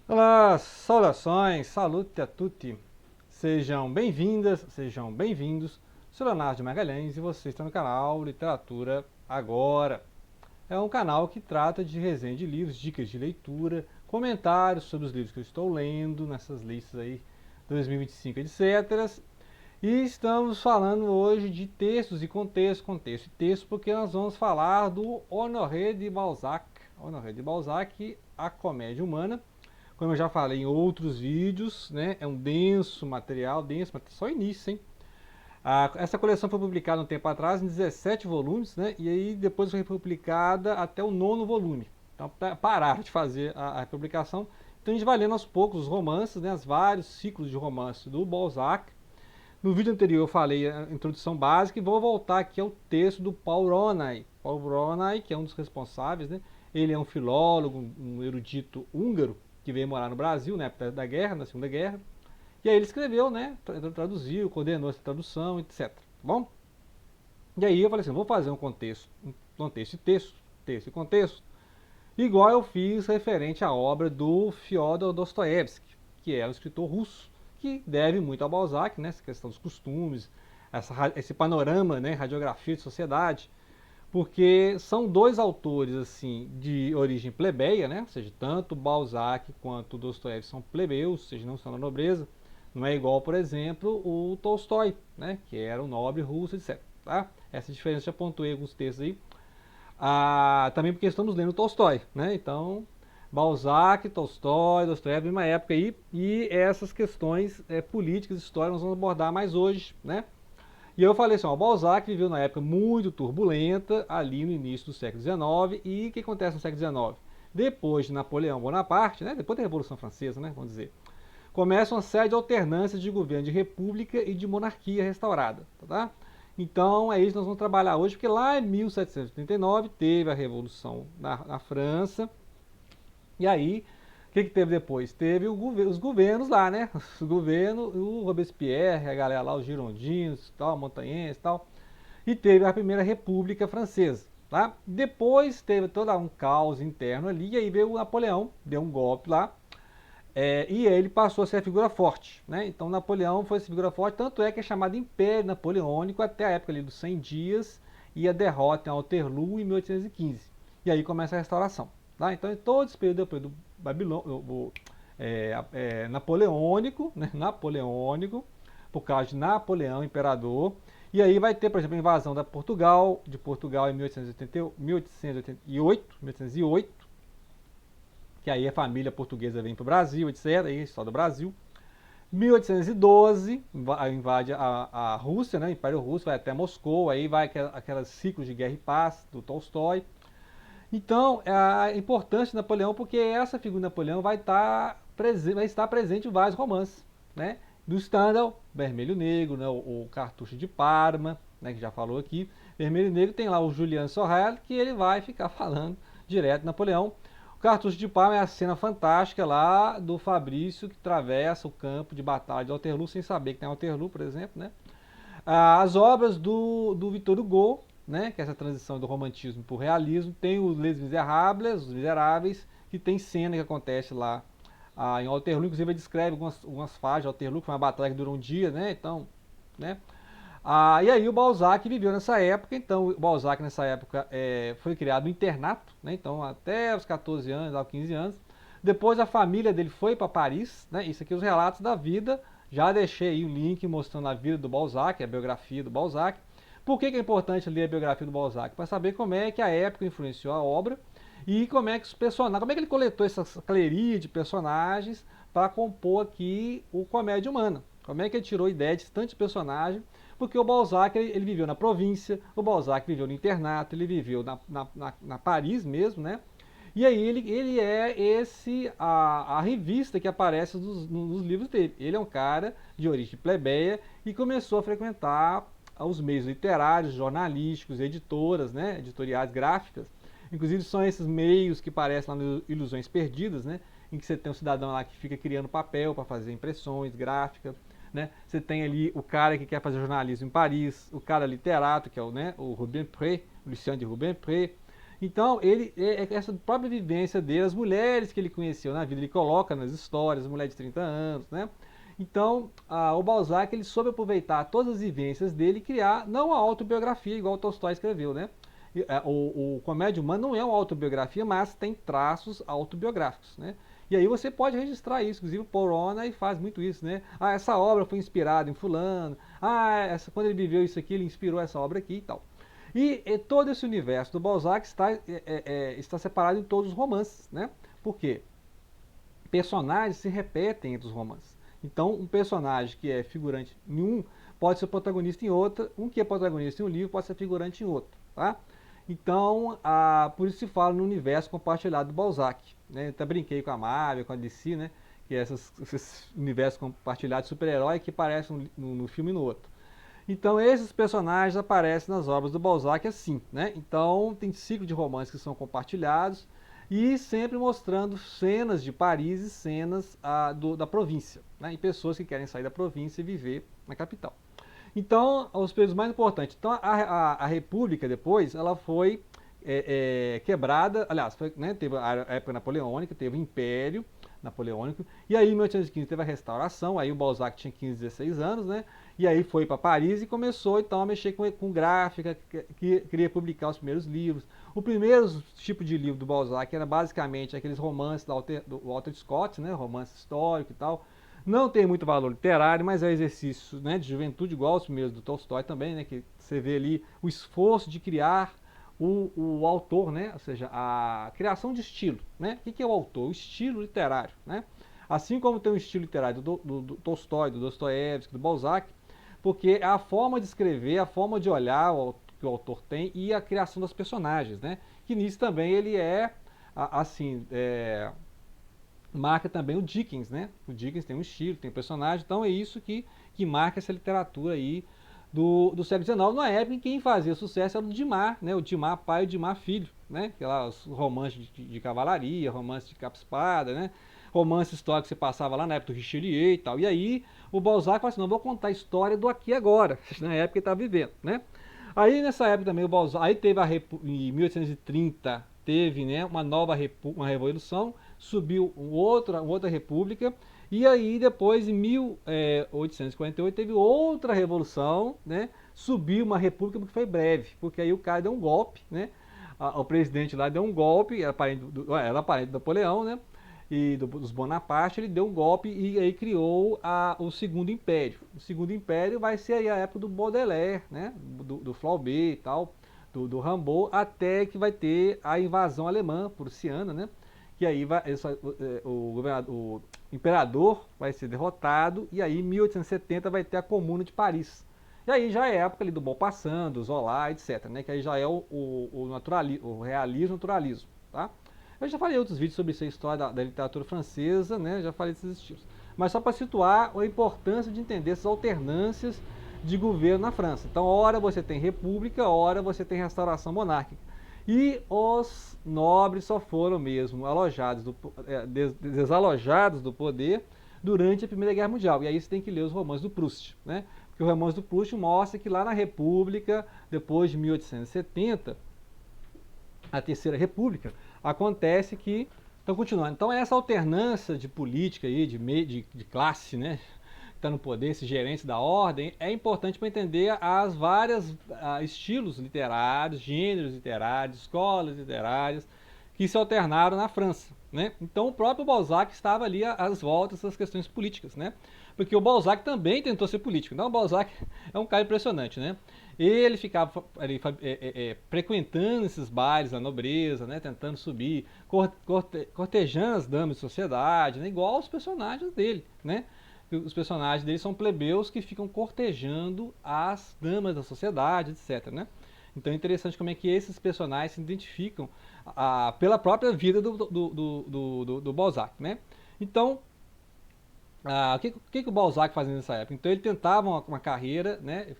Olá, saudações, salute a tutti. Sejam bem-vindas, sejam bem-vindos. Sou Leonardo de Magalhães e você está no canal Literatura Agora. É um canal que trata de resenha de livros, dicas de leitura, comentários sobre os livros que eu estou lendo nessas listas aí 2025, etc. E estamos falando hoje de textos e contexto e texto, porque nós vamos falar do Honoré de Balzac. Honoré de Balzac, A Comédia Humana. Como eu já falei em outros vídeos, né, é um denso material, só início, hein? Essa coleção foi publicada um tempo atrás em 17 volumes, né, e aí depois foi republicada até o nono volume. Então pararam de fazer a publicação. Então a gente vai lendo aos poucos os romances, né, os vários ciclos de romance do Balzac. No vídeo anterior eu falei a introdução básica e vou voltar aqui ao texto do Paul Ronay. Paul Ronay, que é um dos responsáveis, né? Ele é um filólogo, um erudito húngaro que veio morar no Brasil na época da guerra, na Segunda Guerra. E aí ele escreveu, né? Traduziu, coordenou essa tradução, etc. Tá bom? E aí eu falei assim, vou fazer um contexto e texto, texto e contexto, igual eu fiz referente à obra do Fyodor Dostoiévski, que é um escritor russo, que deve muito ao Balzac, né, essa questão dos costumes, esse panorama, né, radiografia de sociedade, porque são dois autores assim de origem plebeia, né, ou seja, tanto Balzac quanto Dostoiévski são plebeus, ou seja, não são da nobreza, não é igual, por exemplo, o Tolstói, né, que era um nobre russo, etc. Tá? Essa diferença já pontuei alguns textos aí. Também porque estamos lendo Tolstói, né? Então, Balzac, Tolstói, Dostoiévski, mesma época aí, e essas questões políticas, históricas, nós vamos abordar mais hoje, né? E eu falei assim, ó, o Balzac viveu na época muito turbulenta, ali no início do século XIX, e o que acontece no século XIX? Depois de Napoleão Bonaparte, né? Depois da Revolução Francesa, né? Vamos dizer, começa uma série de alternâncias de governo de república e de monarquia restaurada, tá? Então é isso que nós vamos trabalhar hoje, porque lá em 1789 teve a Revolução na França, e aí o que teve depois? Teve os governos lá, né? Os governos, o Robespierre, a galera lá, os girondinos, tal, montanhenses e tal, e teve a Primeira República Francesa. Tá? Depois teve todo um caos interno ali, e aí veio o Napoleão, deu um golpe lá, e ele passou a ser a figura forte. Né? Então Napoleão foi essa figura forte, tanto é que é chamado Império Napoleônico até a época ali dos 100 dias e a derrota em Waterloo em 1815. E aí começa a restauração. Tá? Então todo esse período depois do napoleônico, né? Napoleônico, por causa de Napoleão, imperador. E aí vai ter, por exemplo, a invasão de Portugal em 1808, que aí a família portuguesa vem para o Brasil, etc. Aí só do Brasil. 1812 invade a Rússia, né, o Império Russo, vai até Moscou, aí vai aquelas ciclos de guerra e paz do Tolstói. Então, a importância de Napoleão, porque essa figura de Napoleão vai estar presente em vários romances, né? Do Stendhal, Vermelho e Negro, né? O Cartucho de Parma, né? Que já falou aqui. Vermelho e Negro tem lá o Julian Sorel, que ele vai ficar falando direto de Napoleão. O Cartucho de Parma é a cena fantástica lá do Fabrício que atravessa o campo de batalha de Waterloo sem saber que tem Waterloo, por exemplo, né? As obras do Victor Hugo, né, que é essa transição do romantismo para o realismo, tem os Les Miserables, os Miseráveis, que tem cena que acontece lá em Waterloo, inclusive ele descreve algumas fases de Waterloo, que foi uma batalha que durou um dia, né, então, né. E aí o Balzac viveu nessa época, então o Balzac nessa época foi criado no internato, né, então até os 14 anos, aos 15 anos, depois a família dele foi para Paris, né, isso aqui é os relatos da vida, já deixei aí o link mostrando a vida do Balzac, a biografia do Balzac. Por que é importante ler a biografia do Balzac? Para saber como é que a época influenciou a obra e como é que os personagens, como é que ele coletou essa galeria de personagens para compor aqui o Comédia Humana. Como é que ele tirou ideia de tantos personagens? Porque o Balzac ele viveu na província, o Balzac viveu no internato, ele viveu na Paris mesmo, né? E aí ele é a revista que aparece nos livros dele. Ele é um cara de origem plebeia e começou a frequentar os meios literários, jornalísticos, editoras, né, editoriais gráficas. Inclusive são esses meios que aparecem lá no Ilusões Perdidas, né, em que você tem um cidadão lá que fica criando papel para fazer impressões gráficas. Né? Você tem ali o cara que quer fazer jornalismo em Paris, o cara literato, que é o Rubempré, o Lucien de Rubempré. Então, ele, essa própria vivência dele, as mulheres que ele conheceu na vida, ele coloca nas histórias, mulher de 30 anos, né? Então, o Balzac, ele soube aproveitar todas as vivências dele e criar, não uma autobiografia, igual o Tolstói escreveu, né? O Comédia Humana não é uma autobiografia, mas tem traços autobiográficos, né? E aí você pode registrar isso, inclusive o Porona faz muito isso, né? Ah, essa obra foi inspirada em fulano, quando ele viveu isso aqui, ele inspirou essa obra aqui e tal. E todo esse universo do Balzac está separado em todos os romances, né? Por quê? Personagens se repetem entre os romances. Então, um personagem que é figurante em um pode ser protagonista em outro, um que é protagonista em um livro pode ser figurante em outro, tá? Então, por isso se fala no universo compartilhado do Balzac, né? Eu até brinquei com a Marvel, com a DC, né? Que é esses universos compartilhados de super-herói que aparecem no filme e no outro. Então, esses personagens aparecem nas obras do Balzac assim, né? Então, tem ciclo de romances que são compartilhados e sempre mostrando cenas de Paris e cenas da província, né? E pessoas que querem sair da província e viver na capital. Então, os períodos mais importantes. Então, a República, depois, ela foi quebrada. Aliás, né, teve a época napoleônica, teve o Império Napoleônico. E aí, em 1815, teve a Restauração. Aí o Balzac tinha 15, 16 anos, né? E aí foi para Paris e começou, então, a mexer com gráfica, queria publicar os primeiros livros. O primeiro tipo de livro do Balzac era basicamente aqueles romances do Walter Scott, né? Romance histórico e tal. Não tem muito valor literário, mas é um exercício, né, de juventude, igual os primeiros do Tolstói também, né, que você vê ali o esforço de criar o autor, né, ou seja, a criação de estilo. Né? O que é o autor? O estilo literário. Né? Assim como tem o estilo literário do Tolstói, do Dostoiévski, do Balzac, porque é a forma de escrever, a forma de olhar que o autor tem e a criação dos personagens. Né? Que nisso também ele assim, marca também o Dickens, né? O Dickens tem um estilo, tem um personagem, então é isso que marca essa literatura aí do século XIX, na época em que quem fazia sucesso era o Dumas, né? O Dumas pai e o Dumas filho, né? Aquelas romances de cavalaria, romances de capa-espada, né? Romance histórico que você passava lá na época do Richelieu e tal. E aí o Balzac falou assim, não, vou contar a história do aqui e agora, na época que ele estava vivendo, né? Aí nessa época também o Balzac, aí teve em 1830 teve, né, uma revolução, subiu outra república, e aí depois em 1848 teve outra revolução, né, subiu uma república que foi breve, porque aí o cara deu um golpe, né, o presidente lá deu um golpe, era parente do Napoleão, né, e dos Bonaparte, ele deu um golpe e aí criou o Segundo Império. O Segundo Império vai ser aí a época do Baudelaire, né, do Flaubert e tal, do Rimbaud, até que vai ter a invasão alemã prussiana, né, que aí o imperador vai ser derrotado e aí em 1870 vai ter a Comuna de Paris. E aí já é a época ali do Maupassant, do Zola, etc, né, que aí já é o realismo, naturalismo, tá? Eu já falei em outros vídeos sobre isso, a história da literatura francesa, né? Já falei desses estilos. Mas só para situar a importância de entender essas alternâncias de governo na França. Então, ora você tem república, ora você tem restauração monárquica. E os nobres só foram mesmo desalojados do poder durante a Primeira Guerra Mundial. E aí você tem que ler os romances do Proust, né? Porque o romance do Proust mostra que lá na República, depois de 1870, a Terceira República, acontece que, então continuando, então essa alternância de política aí, de classe, né, que está no poder, esse gerente da ordem, é importante para entender as várias estilos literários, gêneros literários, escolas literárias, que se alternaram na França, né? Então o próprio Balzac estava ali às voltas das questões políticas, né? Porque o Balzac também tentou ser político. Então o Balzac é um cara impressionante, né? Ele ficava frequentando esses bailes da nobreza, né? Tentando subir, cortejando as damas de sociedade, né? Igual os personagens dele, né? Os personagens dele são plebeus que ficam cortejando as damas da sociedade, etc, né? Então é interessante como é que esses personagens se identificam pela própria vida do Balzac, né? Então, o que o Balzac fazia nessa época? Então ele tentava uma carreira, né?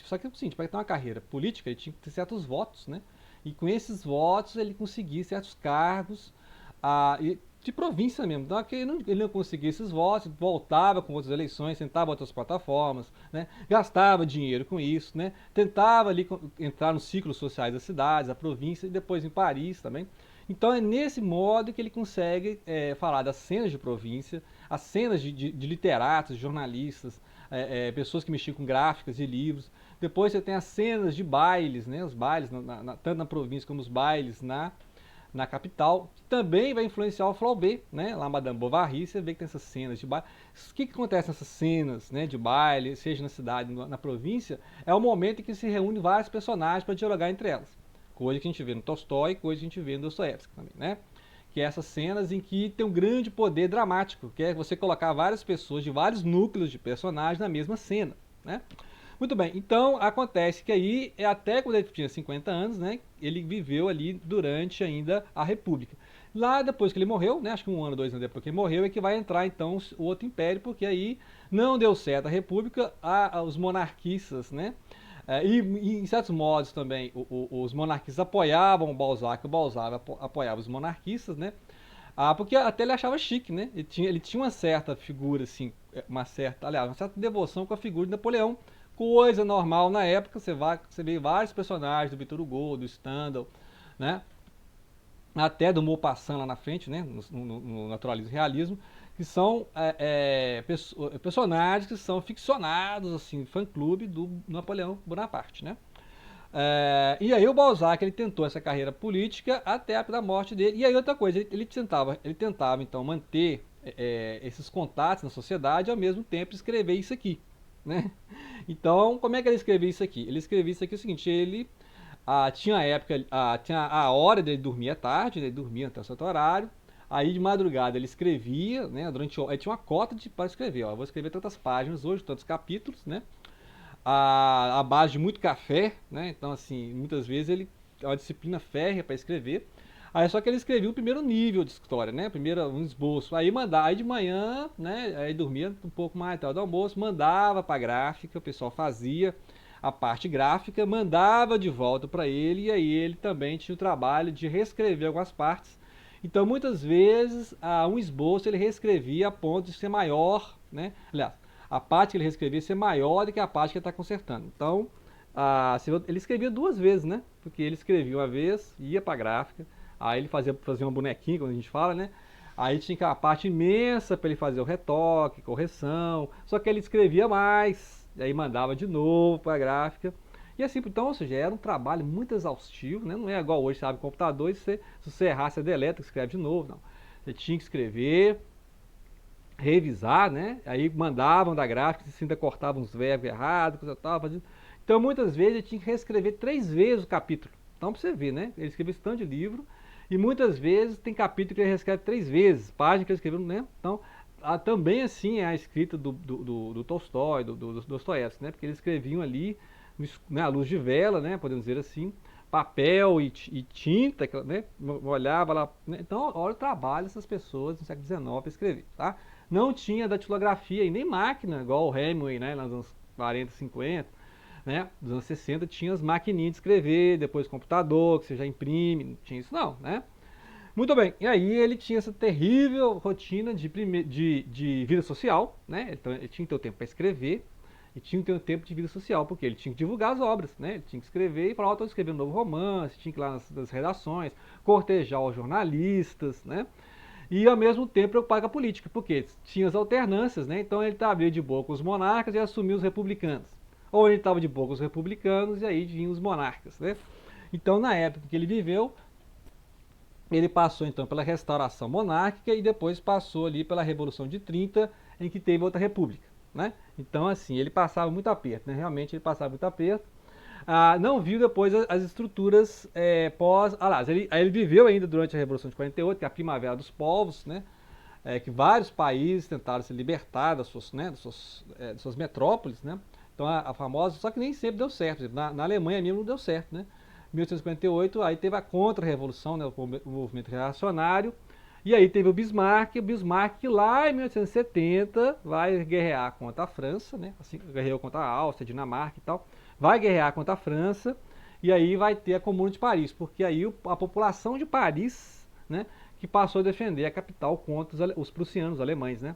Só que é o seguinte, para ter uma carreira política, ele tinha que ter certos votos, né? E com esses votos ele conseguia certos cargos, de província mesmo. Então, aqui ele não conseguia esses votos, voltava com outras eleições, tentava outras plataformas, né? Gastava dinheiro com isso, né? Tentava ali entrar nos ciclos sociais das cidades, da província e depois em Paris também. Então é nesse modo que ele consegue falar das cenas de província, as cenas de literatos, jornalistas, pessoas que mexiam com gráficas de livros. Depois você tem as cenas de bailes, né? Os bailes, tanto na província como os bailes na capital, que também vai influenciar o Flaubert, né? Lá Madame Bovary, você vê que tem essas cenas de baile. O que acontece nessas cenas, né, de baile, seja na cidade, na província, é o momento em que se reúne vários personagens para dialogar entre elas. Coisa que a gente vê no Tolstói, coisa que a gente vê no Dostoiévski também, né? Que é essas cenas em que tem um grande poder dramático, que é você colocar várias pessoas de vários núcleos de personagens na mesma cena, né? Muito bem, então acontece que aí, até quando ele tinha 50 anos, né, ele viveu ali durante ainda a República. Lá depois que ele morreu, né, acho que 1 ano, 2 anos depois que ele morreu, é que vai entrar então o outro império, porque aí não deu certo a República, os monarquistas, né, e em certos modos também os monarquistas apoiavam o Balzac apoiava os monarquistas, né, porque até ele achava chique, né, ele tinha uma certa figura, assim, aliás, uma certa devoção com a figura de Napoleão, coisa normal na época. Você vê vários personagens do Victor Hugo, do Stendhal, né? Até do Maupassant lá na frente, né? No naturalismo e realismo, que são personagens que são ficcionados, assim, fã-clube do Napoleão Bonaparte, né? E aí o Balzac ele tentou essa carreira política até a morte dele. E aí outra coisa, ele tentava então manter esses contatos na sociedade e ao mesmo tempo escrever isso aqui, né? Então, como é que ele escrevia isso aqui? Ele escrevia isso aqui o seguinte, ele tinha a época, tinha a hora dele dormir à tarde, ele dormia até o certo horário, aí de madrugada ele escrevia, né, aí tinha uma cota para escrever, ó, eu vou escrever tantas páginas hoje, tantos capítulos, né, a base de muito café, né, então assim, muitas vezes ele é uma disciplina férrea para escrever. Aí só que ele escrevia o primeiro nível de história, né? Primeiro um esboço. Aí mandava, aí de manhã, né? Aí dormia um pouco mais tarde do almoço, mandava para a gráfica, o pessoal fazia a parte gráfica, mandava de volta para ele e aí ele também tinha o trabalho de reescrever algumas partes. Então muitas vezes um esboço ele reescrevia a ponto de ser maior, né? Aliás, a parte que ele reescrevia ser maior do que a parte que ele está consertando. Então ele escrevia 2 vezes, né? Porque ele escrevia uma vez, ia para a gráfica. Aí ele fazia uma bonequinha, quando a gente fala, né? Aí tinha aquela parte imensa para ele fazer o retoque, correção. Só que ele escrevia mais, aí mandava de novo para a gráfica. E assim, então, ou seja, era um trabalho muito exaustivo, né? Não é igual hoje, sabe, computador, se você errar, você deleta, escreve de novo, não. Você tinha que escrever, revisar, né? Aí mandavam da gráfica, se ainda cortavam uns verbos errados, coisa tal, fazia. Então, muitas vezes, ele tinha que reescrever 3 vezes o capítulo. Então, para você ver, né? Ele escreveu esse tanto de livro, e muitas vezes tem capítulo que ele reescreve 3 vezes, página que ele escreveu, né? Então, também assim é a escrita do Tolstói, do Dostoiévski, né? Porque eles escreviam ali, né, à luz de vela, né? Podemos dizer assim, papel e tinta, né? Olhava lá, né? Então, olha o trabalho dessas pessoas no século XIX para escrever, tá? Não tinha datilografia e nem máquina, igual o Hemingway, né? Nos anos 40, 50, né, dos anos 60 tinha as maquininhas de escrever, depois computador, que você já imprime, não tinha isso não, né? Muito bem, e aí ele tinha essa terrível rotina de vida social, né? Então ele tinha que ter o tempo para escrever e tinha que ter o tempo de vida social, porque ele tinha que divulgar as obras, né? Ele tinha que escrever e falar, estou escrevendo um novo romance, tinha que ir lá nas redações, cortejar os jornalistas, né? E ao mesmo tempo preocupar com a política, porque tinha as alternâncias, né? Então ele estava de boa com os monarcas e assumiu os republicanos. Ou ele estava de boa com os republicanos e aí vinham os monarcas, né? Então, na época que ele viveu, ele passou então pela restauração monárquica e depois passou ali pela Revolução de 30, em que teve outra república, né? Então, assim, ele passava muito aperto, né? Realmente ele passava muito aperto. Não viu depois as estruturas pós... Aliás, ele viveu ainda durante a Revolução de 48, que é a Primavera dos Povos, né? Que vários países tentaram se libertar das suas, né, das suas metrópoles, né? Então a famosa, só que nem sempre deu certo. Na Alemanha mesmo não deu certo, né? Em 1858, aí teve a contra-revolução, né, o movimento reacionário, e aí teve o Bismarck que lá em 1870 vai guerrear contra a França, né? Assim, guerreou contra a Áustria, Dinamarca e tal, vai guerrear contra a França, e aí vai ter a Comuna de Paris, porque aí a população de Paris, né, que passou a defender a capital contra os prussianos, os alemães, né?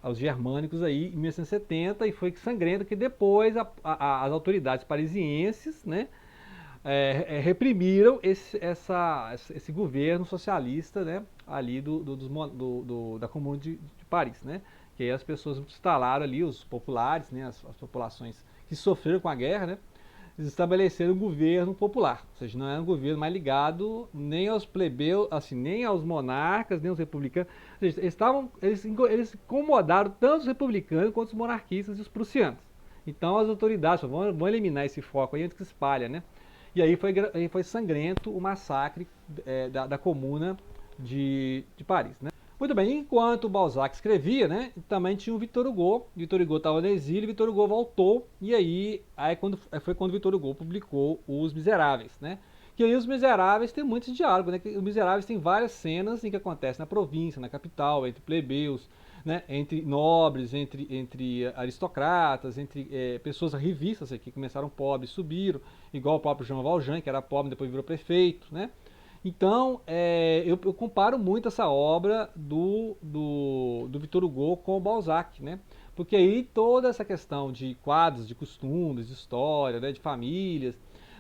Os germânicos aí em 1870, e foi sangrento que depois as autoridades parisienses, né, reprimiram esse governo socialista, né, ali da Comuna de Paris, né, que aí as pessoas instalaram ali, os populares, né, as populações que sofreram com a guerra, né, eles estabeleceram um governo popular, ou seja, não era um governo mais ligado nem aos plebeus, assim, nem aos monarcas, nem aos republicanos. Ou seja, eles incomodaram tanto os republicanos quanto os monarquistas e os prussianos. Então as autoridades vão eliminar esse foco aí antes que espalha, né? E aí foi sangrento o massacre da Comuna de Paris, né? Muito bem, enquanto o Balzac escrevia, né, também tinha o Victor Hugo. Victor Hugo estava no exílio, Victor Hugo voltou, e aí foi quando Victor Hugo publicou Os Miseráveis, né? Que aí Os Miseráveis tem muitos diálogos, né? Os Miseráveis tem várias cenas em que acontece na província, na capital, entre plebeus, né, entre nobres, entre aristocratas, entre pessoas rivistas que começaram pobres, subiram, igual o próprio Jean Valjean, que era pobre, depois virou prefeito, né? Então, eu comparo muito essa obra do Victor Hugo com o Balzac, né? Porque aí toda essa questão de quadros, de costumes, de história, né, de famílias,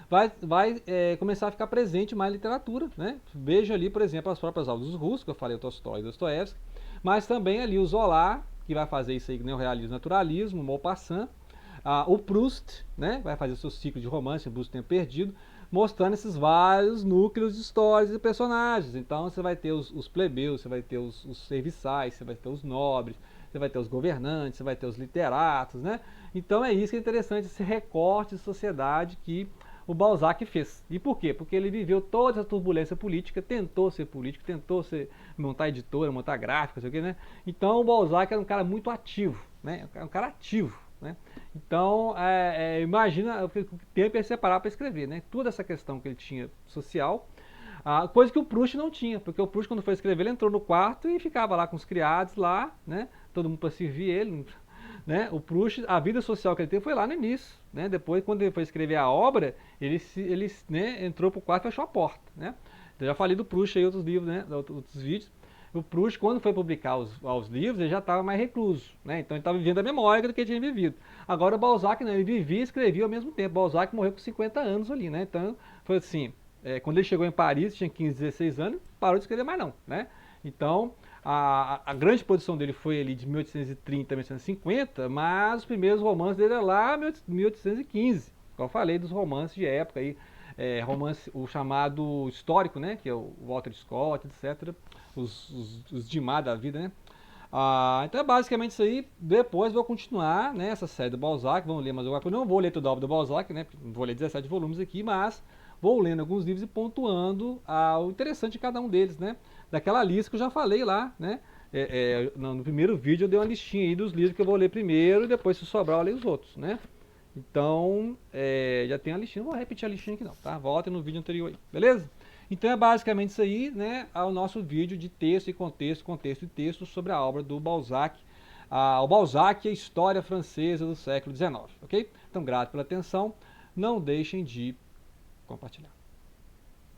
vai começar a ficar presente mais na literatura, né? Vejo ali, por exemplo, as próprias obras dos russos, que eu falei, o Tolstói e Dostoiévski, mas também ali o Zola, que vai fazer isso aí, né, o realismo naturalismo, o Maupassant, o Proust, né, vai fazer o seu ciclo de romance, o Proust Tempo Perdido, mostrando esses vários núcleos de histórias e personagens. Então você vai ter os plebeus, você vai ter os serviçais, você vai ter os nobres, você vai ter os governantes, você vai ter os literatos, né? Então é isso que é interessante, esse recorte de sociedade que o Balzac fez. E por quê? Porque ele viveu toda essa turbulência política, tentou ser político, montar editora, montar gráfica, sei o quê, né? Então o Balzac era um cara muito ativo, né? Um cara ativo, né? Então, imagina o tempo ia separar para escrever, né? Toda essa questão que ele tinha social, coisa que o Proust não tinha, porque o Proust, quando foi escrever, ele entrou no quarto e ficava lá com os criados lá, né? Todo mundo para servir ele, né? O Proust, a vida social que ele teve foi lá no início, né? Depois, quando ele foi escrever a obra, ele né, entrou pro quarto e fechou a porta, né? Eu já falei do Proust aí em outros livros, né? Outros vídeos. O Proust, quando foi publicar os livros, ele já estava mais recluso, né? Então ele estava vivendo a memória do que ele tinha vivido. Agora o Balzac, não, ele vivia e escrevia ao mesmo tempo. Balzac morreu com 50 anos ali, né? Então foi assim, quando ele chegou em Paris, tinha 15, 16 anos, parou de escrever mais não, né? Então, a grande produção dele foi ali de 1830 a 1850, mas os primeiros romances dele eram lá em 1815. Como eu falei dos romances de época aí, romance, o chamado histórico, né, que é o Walter Scott, etc., os Dumas da vida, né. Então é basicamente isso aí. Depois vou continuar, né, essa série do Balzac, vamos ler mais alguma coisa. Não vou ler toda a obra do Balzac, né, não vou ler 17 volumes aqui, mas vou lendo alguns livros e pontuando o interessante de cada um deles, né, daquela lista que eu já falei lá, né. No primeiro vídeo eu dei uma listinha aí dos livros que eu vou ler primeiro e depois, se sobrar, eu leio os outros, né. Então, já tem a listinha, não vou repetir a listinha aqui não, tá? Volta no vídeo anterior aí, beleza? Então é basicamente isso aí, né? O nosso vídeo de texto e contexto, contexto e texto sobre a obra do Balzac. O Balzac e a história francesa do século XIX, ok? Então, grato pela atenção, não deixem de compartilhar.